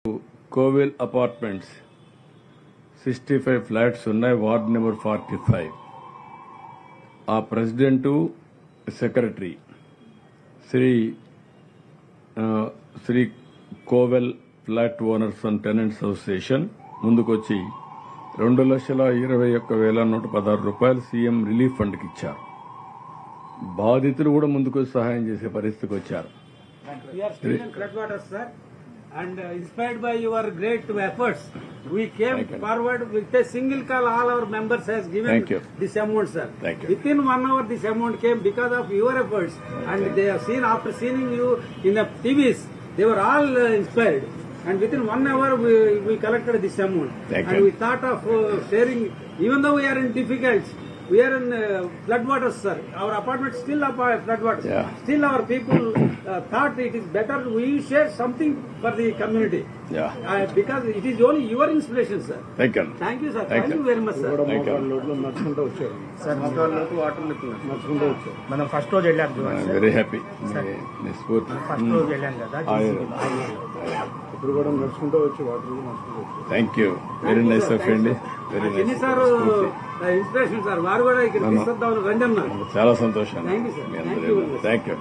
కోవిల్ apartments 65 flats ఉన్నాయి. Ward number 45. ఆ president secretary Sri Kovel flat owners and tenants association ముందుకొచ్చి 2,21,116 రూపాయలు సీఎం రిలీఫ్ ఫండ్కి ఇచ్చారు. బాధితులు కూడా ముందుకు సహాయం చేసే పరిస్థితికి వచ్చారు. We are still in floodwaters, sir, and inspired by your great efforts, we came forward with a single call. All our members has given this amount, sir. Within 1 hour, this amount came because of your efforts, and they have seen after seeing you in the TVs, they were all inspired. And within 1 hour, we collected this amount, and we thought of sharing. Even though we are in difficulties, we are in floodwaters, sir. Our apartment still up floodwaters. Still, our people thought it is better we share something for the community. Because it is only your inspiration, sir. Thank you, sir. Thank you very much, sir. మనం first రోజు వెళ్ళాం. Very happy. First రోజు వెళ్ళాం కదా, ఇప్పుడు కూడా నడుచుకుంటూ వచ్చి వాటర్ నడుచుకుంటూ వచ్చి. Thank you. Very nice of అండి. Very nice. Inspiration sir. వారు కూడా ఇక్కడ తీసుకొద్దామని రండి అన్నారు. చాలా సంతోషం. Thank you sir. Thank you.